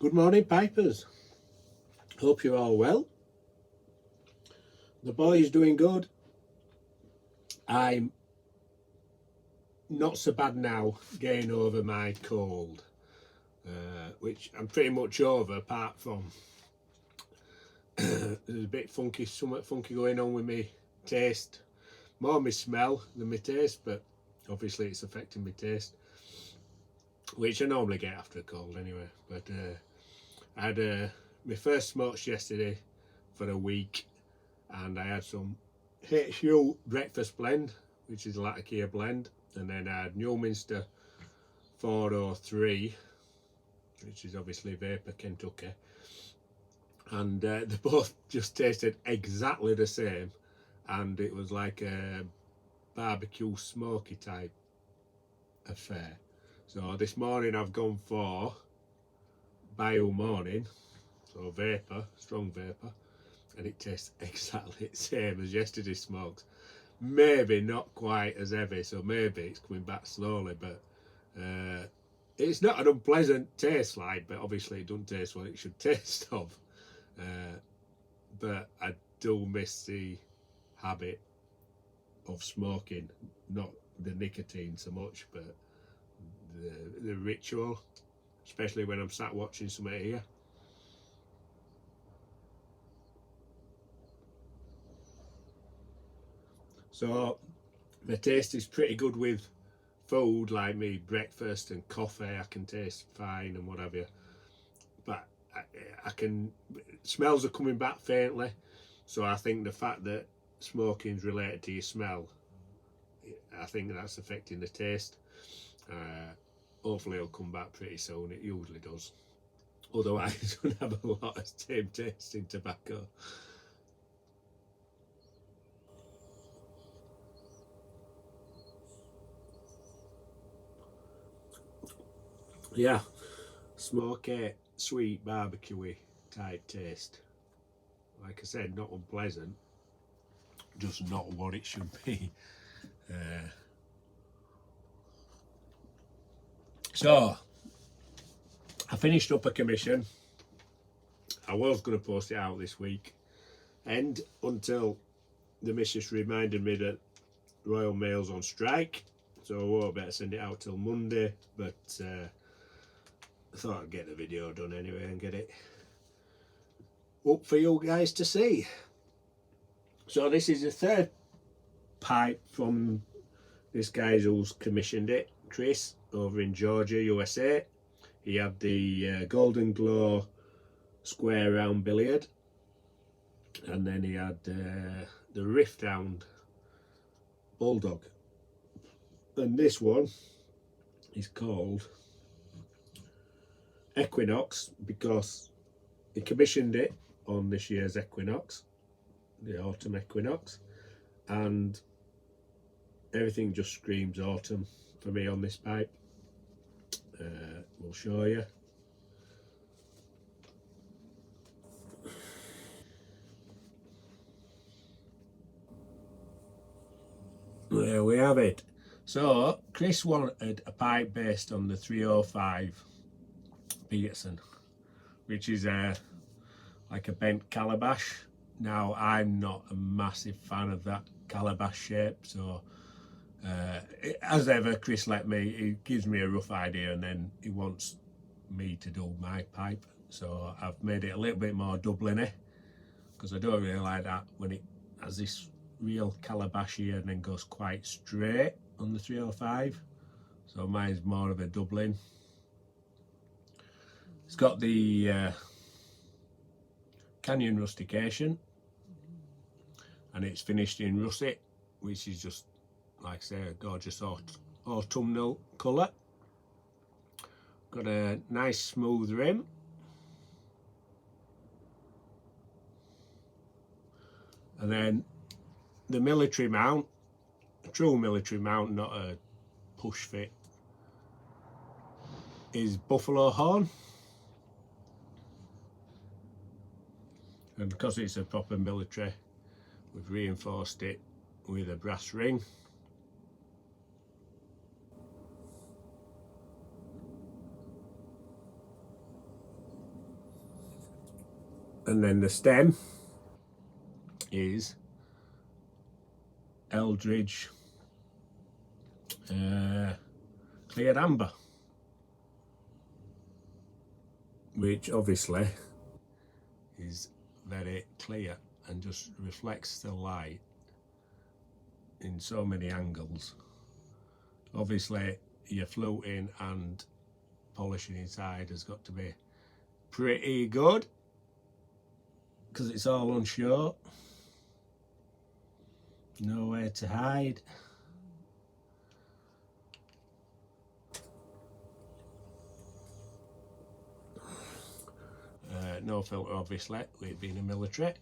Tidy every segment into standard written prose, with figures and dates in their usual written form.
Good morning, Pipers. Hope you're all well. The boy is doing good. I'm not so bad now, getting over my cold, which I'm pretty much over, apart from there's a bit funky, somewhat funky going on with me taste. More my smell than my taste, but obviously it's affecting my taste, which I normally get after a cold anyway. But I had my first smokes yesterday for a week, and I had some HU breakfast blend, which is a Latakia blend, and then I had Newminster 403, which is obviously Vapor Kentucky, and they both just tasted exactly the same, and it was like a barbecue smoky type affair. So this morning I've gone for Bio Morning, so vapor, strong vapor, and it tastes exactly the same as yesterday's smokes. Maybe not quite as heavy, so maybe it's coming back slowly, but it's not an unpleasant taste, like, but obviously it doesn't taste what it should taste of. But I do miss the habit of smoking, not the nicotine so much, but the ritual, especially when I'm sat watching something here. So the taste is pretty good with food, like me breakfast and coffee. I can taste fine and what have you, but I can, smells are coming back faintly, so I think the fact that smoking is related to your smell, I think that's affecting the taste. Hopefully it'll come back pretty soon. It usually does, otherwise it would have a lot of same taste in tobacco. Yeah, smoky, sweet, barbecuey type taste. Like I said, not unpleasant, just not what it should be. So I finished up a commission. I was going to post it out this week, and until the missus reminded me that Royal Mail's on strike, so I won't better send it out till Monday. But I thought I'd get the video done anyway and get it up for you guys to see. So this is the third pipe from this guy who's commissioned it, Chris, over in Georgia, USA. He had the Golden Glow square round billiard, and then he had the Rift Hound Bulldog, and this one is called Equinox because he commissioned it on this year's Equinox, the autumn Equinox, and everything just screams autumn for me on this pipe. We'll show you. There we have it. So Chris wanted a pipe based on the 305 Peterson, which is like a bent calabash. Now I'm not a massive fan of that calabash shape, so as ever, Chris he gives me a rough idea, and then he wants me to do my pipe. So I've made it a little bit more Dublin-y, because I don't really like that when it has this real calabash here and then goes quite straight on the 305. So mine's more of a Dublin. It's got the Canyon rustication, and it's finished in russet, which is just, like I say, a gorgeous autumnal colour. Got a nice smooth rim, and then the military mount, a true military mount, not a push fit, is buffalo horn, and because it's a proper military, we've reinforced it with a brass ring. And then the stem is Eldridge clear amber, which obviously is very clear and just reflects the light in so many angles. Obviously your fluting and polishing inside has got to be pretty good because it's all on show, nowhere to hide. No filter obviously, with it being a military,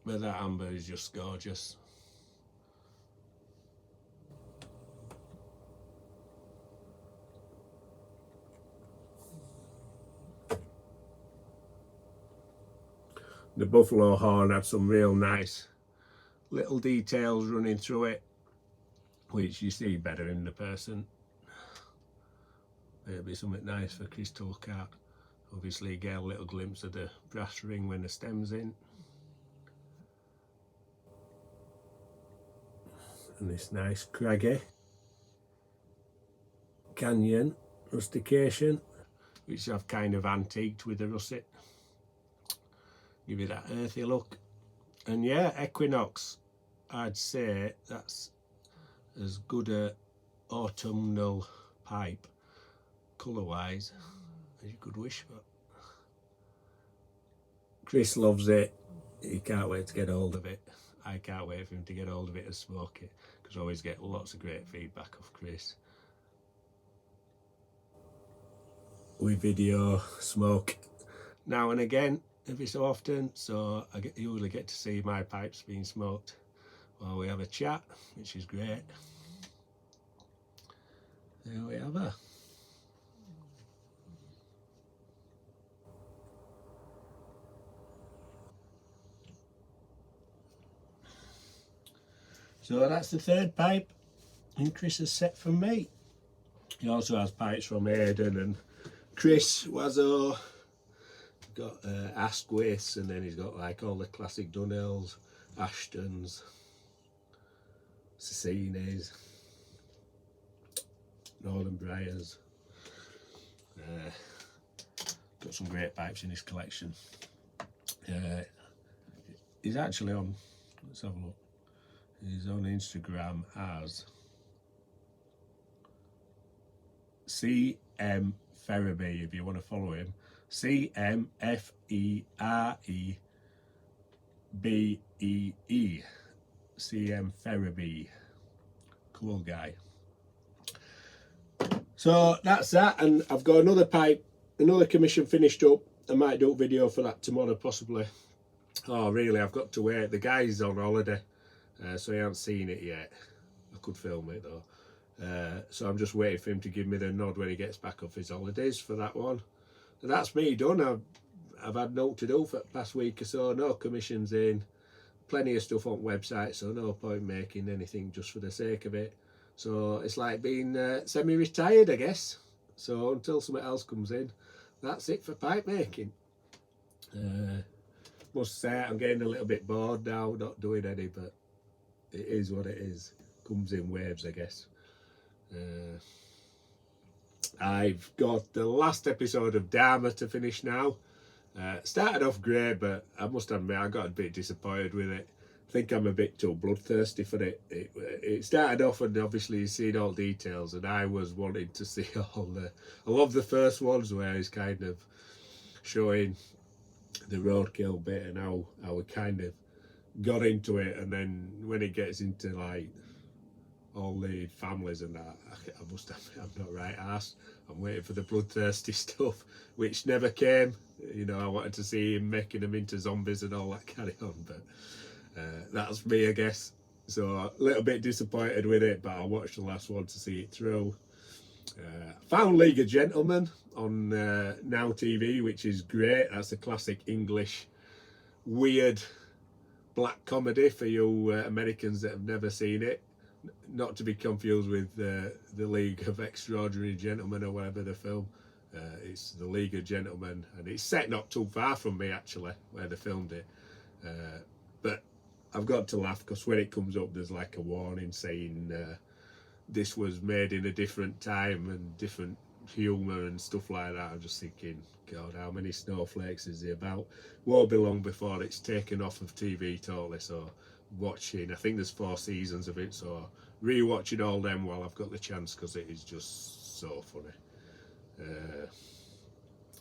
but that amber is just gorgeous. The buffalo horn had some real nice little details running through it, which you see better in the person. It'll be something nice for Chris to look at. Obviously you get a little glimpse of the brass ring when the stem's in. And this nice craggy canyon rustication, which I've kind of antiqued with the russet. Give you that earthy look. And yeah, Equinox, I'd say that's as good a autumnal pipe colour wise as you could wish for. Chris loves it, he can't wait to get hold of it. I can't wait for him to get hold of it and smoke it, because I always get lots of great feedback off Chris. We video smoke now and again, every so often, so I usually get to see my pipes being smoked while we have a chat, which is great. There we have her. So that's the third pipe and Chris has set from me. He also has pipes from Aidan and Chris Wazzo. Got Asquiths, and then he's got like all the classic Dunnells, Ashtons, Cecines, Northern Briars. Got some great pipes in his collection. He's actually on, let's have a look, he's on Instagram as CM Ferriby, if you want to follow him. CMFEREBEE. CM Ferriby. Cool guy. So that's that, and I've got another pipe, another commission finished up. I might do a video for that tomorrow possibly. Oh really, I've got to wait. The guy's on holiday, so he hasn't seen it yet. I could film it though. So I'm just waiting for him to give me the nod when he gets back off his holidays for that one. And that's me done. I've had note to do for the past week or so. No commissions in, plenty of stuff on website, so no point making anything just for the sake of it. So it's like being semi-retired, I guess. So until something else comes in, that's it for pipe making. Must say I'm getting a little bit bored now, not doing any, but it is what it is. Comes in waves, I guess. I've got the last episode of Dharma to finish now. Started off great, but I must admit I got a bit disappointed with it. I think I'm a bit too bloodthirsty for it. It started off and obviously you've seen all details, and I was wanting to see all the... I love the first ones where he's kind of showing the roadkill bit and how we kind of got into it, and then when it gets into like all the families and that, I must admit I'm not right arse. I'm waiting for the bloodthirsty stuff, which never came. You know, I wanted to see him making them into zombies and all that carry on, but that's me, I guess. So a little bit disappointed with it, but I watched the last one to see it through. Found League of Gentlemen on Now TV, which is great. That's a classic English weird black comedy for you Americans that have never seen it. Not to be confused with the League of Extraordinary Gentlemen or whatever the film. It's the League of Gentlemen, and it's set not too far from me actually, where they filmed it. But I've got to laugh because when it comes up, there's like a warning saying this was made in a different time and different humour and stuff like that. I'm just thinking, God, how many snowflakes is he about? Won't be long before it's taken off of TV totally. So watching, I think there's 4 seasons of it, so re-watching all them while I've got the chance, because it is just so funny.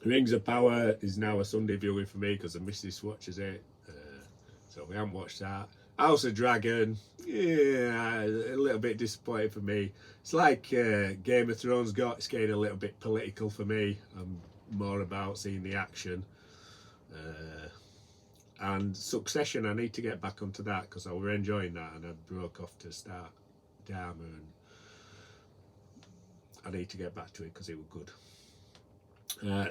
Rings of Power is now a Sunday viewing for me because the missus watches it, so we haven't watched that. House of Dragon, yeah, a little bit disappointing for me. It's like Game of Thrones it's getting a little bit political for me. I'm more about seeing the action. And Succession, I need to get back onto that because I was enjoying that, and I broke off to start Dharma, and I need to get back to it because it was good.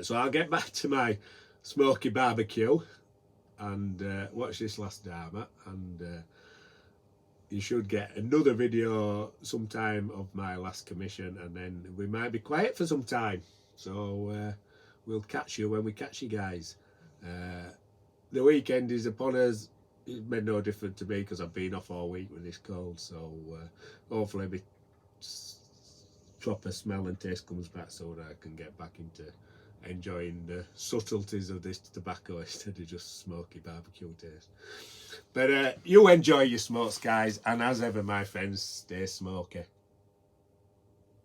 So I'll get back to my smoky barbecue and watch this last Dharma, and you should get another video sometime of my last commission, and then we might be quiet for some time, so we'll catch you when we catch you guys. The weekend is upon us. It made no difference to me because I've been off all week with this cold, so hopefully my proper smell and taste comes back so that I can get back into enjoying the subtleties of this tobacco instead of just smoky barbecue taste. But you enjoy your smokes, guys, and as ever, my friends, stay smoky.